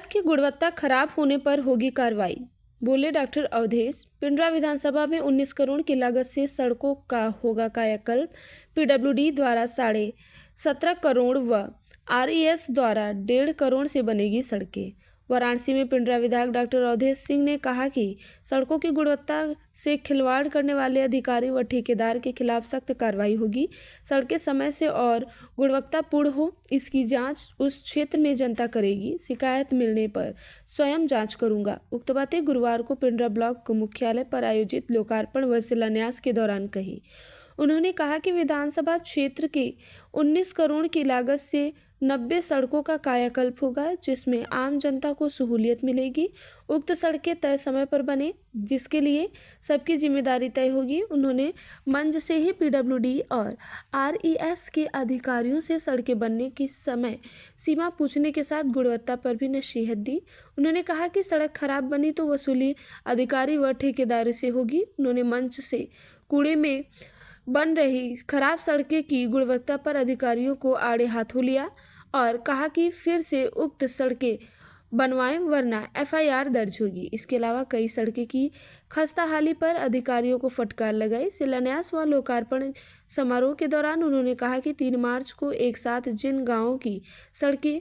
की गुणवत्ता खराब होने पर होगी कार्रवाई, बोले डॉक्टर अवधेश। पिंडरा विधानसभा में 19 करोड़ की लागत से सड़कों का होगा कायाकल्प। पीडब्ल्यूडी द्वारा 17.5 करोड़ व आरईएस द्वारा 1.5 करोड़ से बनेगी सड़कें। वाराणसी में पिंडरा विधायक डॉक्टर अवधेश सिंह ने कहा कि सड़कों की गुणवत्ता से खिलवाड़ करने वाले अधिकारी व ठेकेदार के खिलाफ सख्त कार्रवाई होगी। सड़कें समय से और गुणवत्तापूर्ण हो, इसकी जांच उस क्षेत्र में जनता करेगी। शिकायत मिलने पर स्वयं जांच करूंगा। उक्त बातें गुरुवार को पिंडरा ब्लॉक मुख्यालय पर आयोजित लोकार्पण व शिलान्यास के दौरान कही। उन्होंने कहा कि विधानसभा क्षेत्र के 19 करोड़ की लागत से 90 सड़कों का कायाकल्प होगा, जिसमें आम जनता को सहूलियत मिलेगी। उक्त सड़कें तय समय पर बने, जिसके लिए सबकी जिम्मेदारी तय होगी। उन्होंने मंच से ही पीडब्ल्यूडी और आरईएस के अधिकारियों से सड़कें बनने की समय सीमा पूछने के साथ गुणवत्ता पर भी नसीहत दी। उन्होंने कहा कि सड़क खराब बनी तो वसूली अधिकारी व ठेकेदार से होगी। उन्होंने मंच से कूड़े में बन रही खराब सड़कें की गुणवत्ता पर अधिकारियों को आड़े हाथों लिया और कहा कि फिर से उक्त सड़कें बनवाएं वरना एफआईआर दर्ज होगी। इसके अलावा कई सड़कें की खस्ताहाली पर अधिकारियों को फटकार लगाई। शिलान्यास व लोकार्पण समारोह के दौरान उन्होंने कहा कि 3 मार्च को एक साथ जिन गाँवों की सड़कें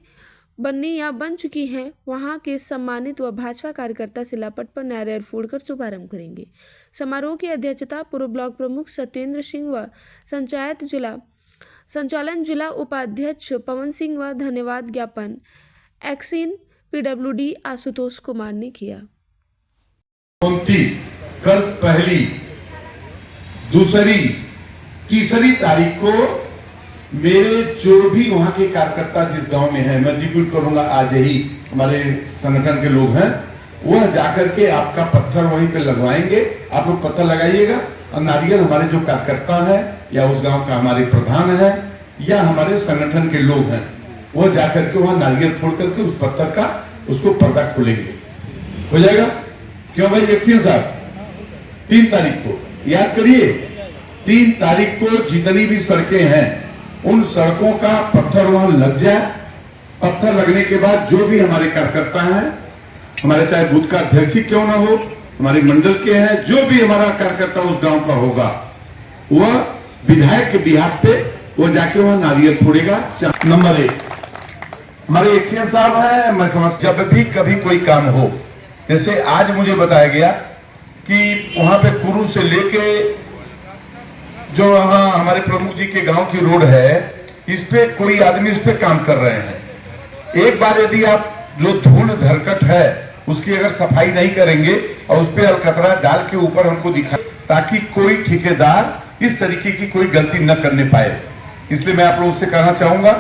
बननी या बन चुकी हैं, वहां के सम्मानित व भाजपा कार्यकर्ता शिलापट पर नारियल फोड़कर शुभारंभ करेंगे। समारोह की अध्यक्षता पूर्व ब्लॉक प्रमुख सत्येंद्र सिंह व संचालन जिला उपाध्यक्ष पवन सिंह व धन्यवाद ज्ञापन एक्सिन पीडब्ल्यूडी आशुतोष कुमार ने किया। 29 कल पहली, दूसरी, तीसरी तारीख को मेरे जो भी वहां के कार्यकर्ता जिस गांव में है, मैं रिपीट करूंगा, आज ही हमारे संगठन के लोग हैं, वह जाकर के आपका पत्थर वहीं पे लगवाएंगे। आप लोग पत्थर लगाइएगा और नारियल हमारे जो कार्यकर्ता है या उस गांव का हमारे प्रधान है या हमारे संगठन के लोग हैं, वह जाकर के वहां नारियल फोड़ करके उस पत्थर का उसको पर्दा खोलेंगे। हो जाएगा? क्यों भाई एक्सियन साहब? 3 तारीख को याद करिए, 3 तारीख को जितनी भी सड़कें हैं उन सड़कों का पत्थर वहां लग जाए। पत्थर लगने के बाद जो भी हमारे कार्यकर्ता हैं, हमारे चाहे बूथ का अध्यक्ष ही क्यों ना हो, हमारे मंडल के हैं, जो भी हमारा कार्यकर्ता उस गांव का होगा, वह विधायक के बिहाफ पे वो जाके वहां नारियल फोड़ेगा। नंबर 1 हमारे एक्सियन साहब हैं। मैं समझ जब भी कभी कोई काम हो, जैसे आज मुझे बताया गया कि वहां पे कुरू से लेके जो वहां हमारे प्रमुख जी के गांव की रोड है, इस पे कोई आदमी उस पे काम कर रहे हैं। एक बार यदि आप जो धूल धरकट है उसकी अगर सफाई नहीं करेंगे और उस पे अलकतरा डाल के ऊपर हमको दिखा, ताकि कोई ठेकेदार इस तरीके की कोई गलती न करने पाए। इसलिए मैं आप लोगों से कहना चाहूंगा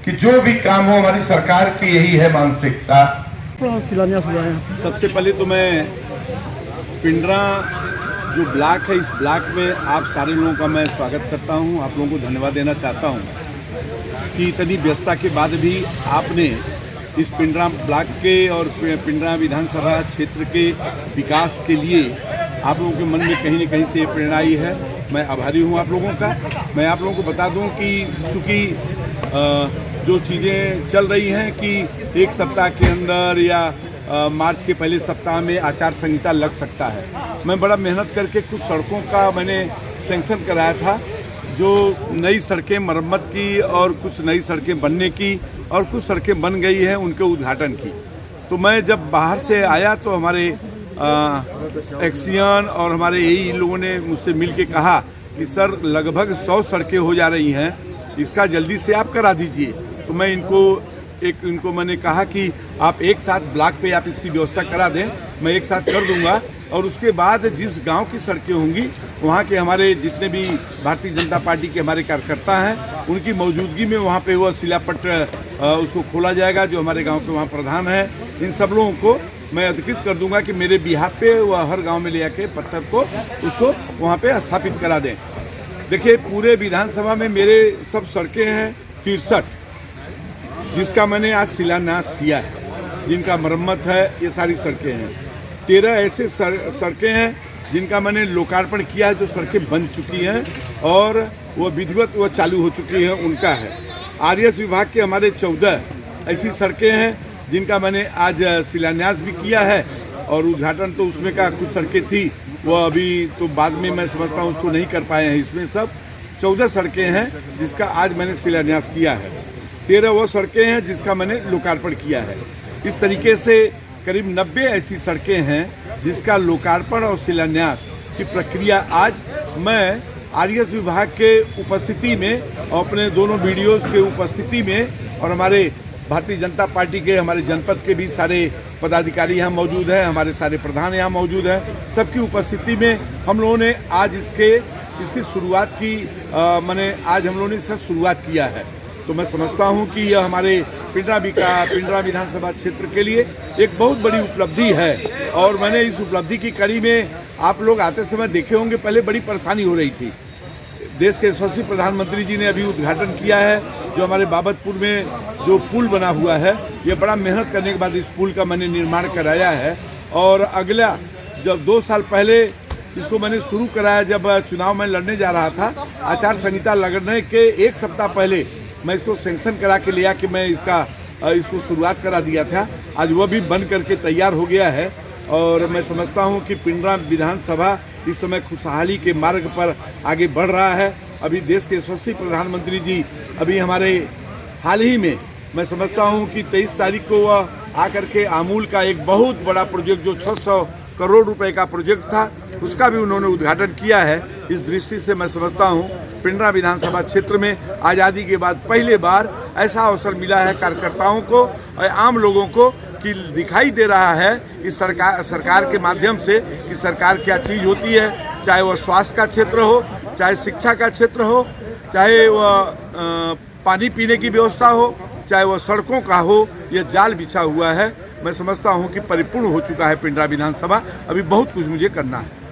कि जो भी काम हो, हमारी सरकार की यही है मानसिकता। सबसे पहले तो मैं पिंडरा जो ब्लॉक है, इस ब्लॉक में आप सारे लोगों का मैं स्वागत करता हूं। आप लोगों को धन्यवाद देना चाहता हूं कि इतनी व्यस्तता के बाद भी आपने इस पिंडरा ब्लॉक के और पिंडरा विधानसभा क्षेत्र के विकास के लिए आप लोगों के मन में कहीं न कहीं से प्रेरणा आई है। मैं आभारी हूं आप लोगों का। मैं आप लोगों को बता दूं कि चूँकि जो चीज़ें चल रही हैं कि एक सप्ताह के अंदर या मार्च के पहले सप्ताह में आचार संहिता लग सकता है। मैं बड़ा मेहनत करके कुछ सड़कों का मैंने सैंक्शन कराया था, जो नई सड़कें मरम्मत की और कुछ नई सड़कें बनने की और कुछ सड़कें बन गई हैं उनके उद्घाटन की। तो मैं जब बाहर से आया तो हमारे एक्सियन और हमारे यही लोगों ने मुझसे मिल के कहा कि सर लगभग 100 सड़कें हो जा रही हैं, इसका जल्दी से आप करा दीजिए। तो मैं इनको मैंने कहा कि आप एक साथ ब्लॉक पे आप इसकी व्यवस्था करा दें, मैं एक साथ कर दूंगा। और उसके बाद जिस गांव की सड़कें होंगी वहां के हमारे जितने भी भारतीय जनता पार्टी के हमारे कार्यकर्ता हैं, उनकी मौजूदगी में वहां पे वह शिलापट उसको खोला जाएगा। जो हमारे गांव के वहां प्रधान हैं, इन सब लोगों को मैं अधिकृत कर दूंगा कि मेरे बिहाफ पे वह हर गाँव में ले आके पत्थर को उसको वहाँ पे स्थापित करा दें। देखिए, पूरे विधानसभा में मेरे सब सड़कें हैं 63, जिसका मैंने आज शिलान्यास किया है, जिनका मरम्मत है। ये सारी सड़कें हैं। 13 ऐसे सड़कें हैं जिनका मैंने लोकार्पण किया है, जो सड़कें बन चुकी हैं और वो विधिवत वो चालू हो चुकी हैं, उनका है। आरएस विभाग के हमारे 14 ऐसी सड़कें हैं जिनका मैंने आज शिलान्यास भी किया है, और उद्घाटन तो उसमें का कुछ सड़कें थी वो अभी तो बाद में मैं समझता हूँ उसको नहीं कर पाए हैं। इसमें सब 14 सड़कें हैं जिसका आज मैंने शिलान्यास किया है, 13 वो सड़कें हैं जिसका मैंने लोकार्पण किया है। इस तरीके से करीब 90 ऐसी सड़कें हैं जिसका लोकार्पण और शिलान्यास की प्रक्रिया आज मैं आरएस विभाग के उपस्थिति में और अपने दोनों वीडियोस के उपस्थिति में, और हमारे भारतीय जनता पार्टी के हमारे जनपद के भी सारे पदाधिकारी यहाँ मौजूद हैं, हमारे सारे प्रधान यहाँ मौजूद हैं, सबकी उपस्थिति में हम लोगों ने आज इसकी शुरुआत की। मैंने आज हम लोगों ने इसका शुरुआत किया है। तो मैं समझता हूँ कि यह हमारे पिंडरा विधानसभा क्षेत्र के लिए एक बहुत बड़ी उपलब्धि है। और मैंने इस उपलब्धि की कड़ी में आप लोग आते समय देखे होंगे, पहले बड़ी परेशानी हो रही थी। देश के यशस्वी प्रधानमंत्री जी ने अभी उद्घाटन किया है जो हमारे बाबतपुर में जो पुल बना हुआ है, ये बड़ा मेहनत करने के बाद इस पुल का मैंने निर्माण कराया है। और अगला जब 2 साल पहले इसको मैंने शुरू कराया, जब चुनाव में लड़ने जा रहा था, आचार संहिता लगने के 1 सप्ताह पहले मैं इसको सैंक्शन करा के लिया कि मैं इसको शुरुआत करा दिया था। आज वह भी बन करके तैयार हो गया है। और मैं समझता हूं कि पिंडरा विधानसभा इस समय खुशहाली के मार्ग पर आगे बढ़ रहा है। अभी देश के यशस्वी प्रधानमंत्री जी अभी हमारे हाल ही में, मैं समझता हूं कि 23 तारीख को वह आकर के अमूल का एक बहुत बड़ा प्रोजेक्ट जो 600 करोड़ रुपए का प्रोजेक्ट था, उसका भी उन्होंने उद्घाटन किया है। इस दृष्टि से मैं समझता हूं पिंडरा विधानसभा क्षेत्र में आज़ादी के बाद पहले बार ऐसा अवसर मिला है कार्यकर्ताओं को और आम लोगों को कि दिखाई दे रहा है कि सरकार के माध्यम से कि सरकार क्या चीज़ होती है, चाहे वह स्वास्थ्य का क्षेत्र हो, चाहे शिक्षा का क्षेत्र हो, चाहे वह पानी पीने की व्यवस्था हो, चाहे वह सड़कों का हो। यह जाल बिछा हुआ है। मैं समझता हूं कि परिपूर्ण हो चुका है पिंडरा विधानसभा। अभी बहुत कुछ मुझे करना है।